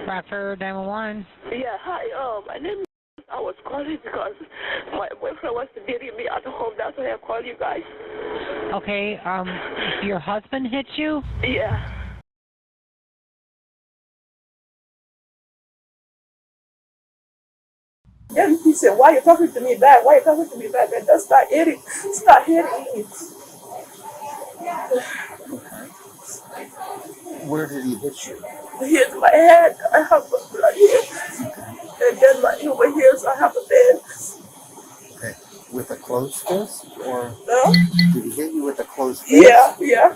Rockford 911. Yeah, hi. My name is. I was calling because my boyfriend was beating me at home. That's why I called you guys. Okay. Your husband hit you? Yeah. And he said, "Why are you talking to me back? Why are you talking to me back?" And just start hitting me. Where did he hit you? He hit my head. I have a blood here. And then over here, so I have a bed. Okay. With a closed fist? Or No? did he hit you with a closed fist? Yeah.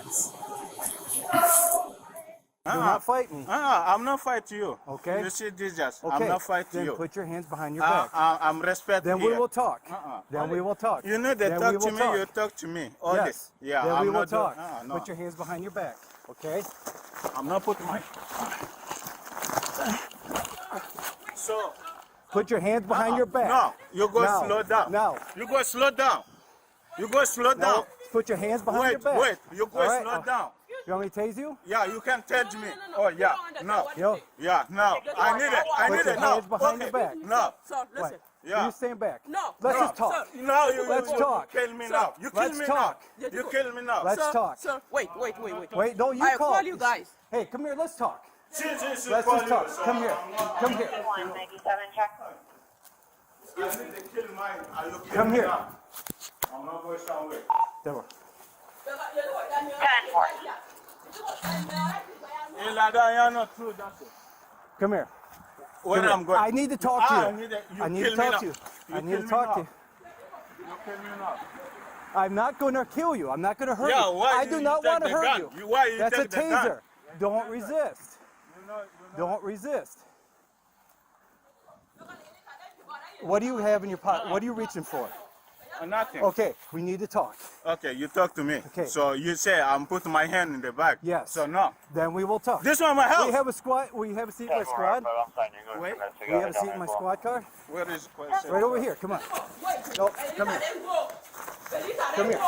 Do not fight me. I'm not fighting you. Okay. You see this just. Okay. I'm not fighting then you. Put your hands behind your back. I'm respecting Then here. we will talk. Then we will talk. You know they then talk we will to me, talk. you talk to me. All yes. this. Yeah, Then I'm we will not talk. No. Put your hands behind your back. Okay? I'm not putting my... So... Put your hands behind your back. No, you go slow down. No. You go slow down. You go slow down. Put your hands behind your back. Wait, you go right. slow down. You want me to tase you? Yeah, you can tase me. Oh, yeah. No. Yo. Yeah, no. I need it. Put your hands behind your back. No. Sir, listen. Yeah. You stand back. No. Let's just talk. No, Let's talk. You kill me now. You kill Let's me talk. now. You kill me now. Let's talk. Sir, wait. Wait, no, you I call. call you guys. Hey, come here. Let's talk. Let's Let's just talk. Come here. Come here. Come here. I'm not going somewhere. There. Come here. Where I'm going? I need to talk to you. I need to talk to you. I need to talk to you. You kill me now. I'm not going to kill you. I'm not going to hurt Yeah, you. why I you do not take want to the hurt gun? you. Why you That's a take the gun? taser. Don't resist. Don't resist. What do you have in your pocket? What are you reaching for? Nothing. Okay, we need to talk. Okay, you talk to me. Okay. So you say I'm putting my hand in the bag. Yes. So no. Then we will talk. This one my house. We have a squad. We have a seat in my squad. Wait. We have a seat in my squad car. Where is Right over here. Come on. No, come here. Come here.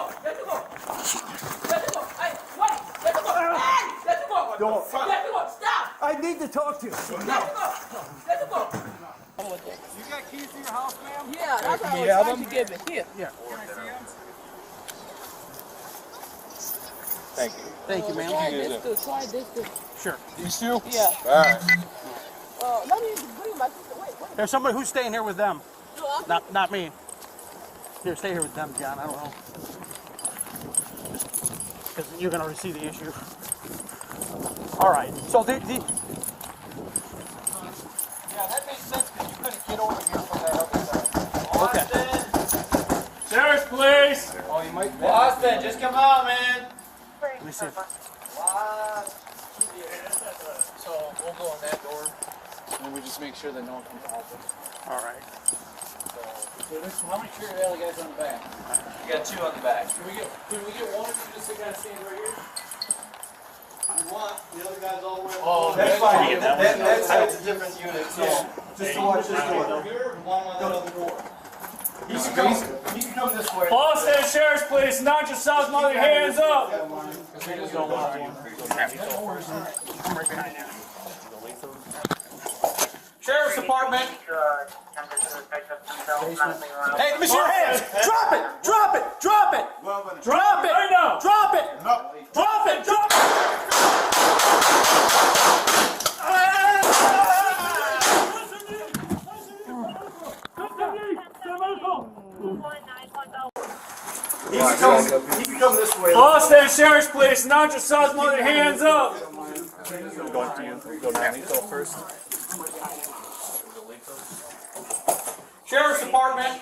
Don't. Stop! I need to talk to you. Let's go. You got keys to your house, ma'am? Yeah, that's what I was trying to give it. Here. Yeah. Can I see him? Thank you. Thank you, ma'am. Try this too. Sure. These two? Yeah. All right. Let me bring my sister. Wait. There's somebody who's staying here with them. No, I'm Not me. Here, stay here with them, John. I don't know. Because you're going to receive the issue. All right. So Yeah, that makes sense because you couldn't get over here from that other side. okay. Sheriff's police. Oh, you might. Faustin, just come out, man. Let me see. So we'll go in that door, and we just make sure that no one comes out. All right. So there's how many tree rally guys on the back? You got two on the back. Can we get one of you just to kind of stand right here? One. The other guy's all the way. Oh, That's fine. That side's a different unit. So Just to watch this door. here, one on that other door. You can come this way. Faustin, Sheriff's Police, not yourselves, mother, hands up. Sheriff's Department. Hey, let me see your hands. Drop it. Drop it. Drop it. Drop it. Right now. Drop it. Drop it. Drop it. He can come this way. Faustin, Sheriff's Police, not yourselves, mother, hands up. Sheriff's Department.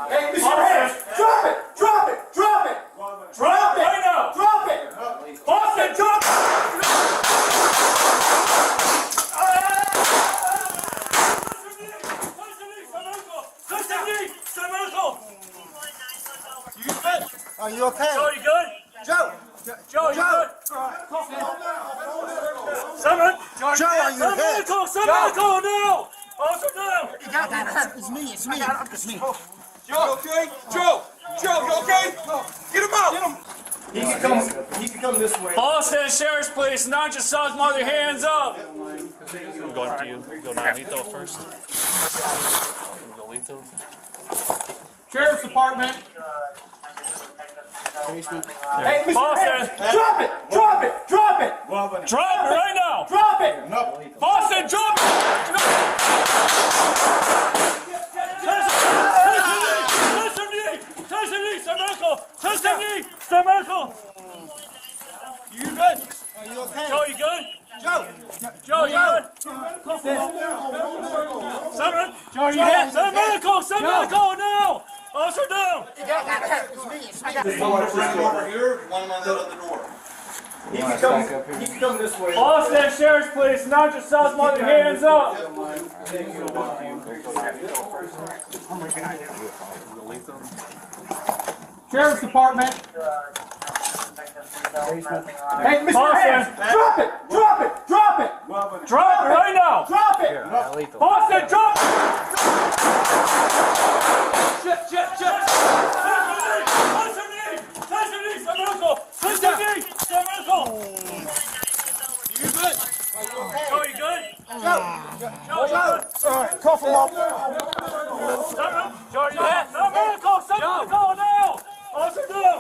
Hey, let me see your hands. Drop it. Drop it. Drop it. Drop it. Right now. Drop it. Faustin, drop it. Are you okay? Joe, you good? Joe. Joe, you good? Someone? Joe, are you hit? Someone call now! Also now! You got that? It's me. It's me. It's me. Joe, okay? Joe, you okay? Get him out. Get him. He can come this way. Faustin Sheriff's Police, not just South Mother, hands up! I'm going to you. Go non-lethal first. Go lethal. Sheriff's Department. Hey, Mr. Faustin! Drop it! Drop it! Drop it! Drop it right now! Drop it! Faustin, drop it! You good? Are you okay? Joe, you good? Joe! Joe, you good? Someone, Joe, you hit? Send medical now! Officer down! One over here, one on the other door. He can come this way. Faustin Sheriff's Police, not just South Mother, hands up! Sheriff's Department. Hey, Mr. Hands! Drop it! Drop it! Drop it! Drop it right now! Drop it! Faustin, drop it! Shit! You good? Joe, you good? Joe! All right, cough him up. Joe, you hit? Send medical now! Officer down!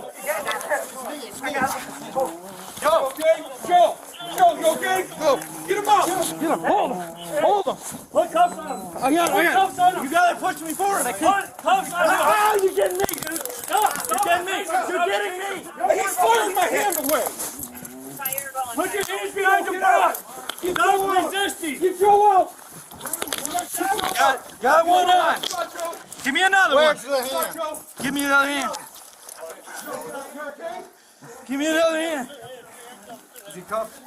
Joe, okay? Joe, you okay? Go. Get him out. Get him. Hold him. Put cuffs on him! I got Put cuffs on him! You gotta push me forward. I can't. Put cuffs on him! Ah, you're getting me. Stop! You're getting me. You're getting me. He's firing my hand away. Put your hands behind your back! Stop resisting! Get Joe out. Got one on. Give me another one. Give me another hand. Give me another hand. Is he cuffed?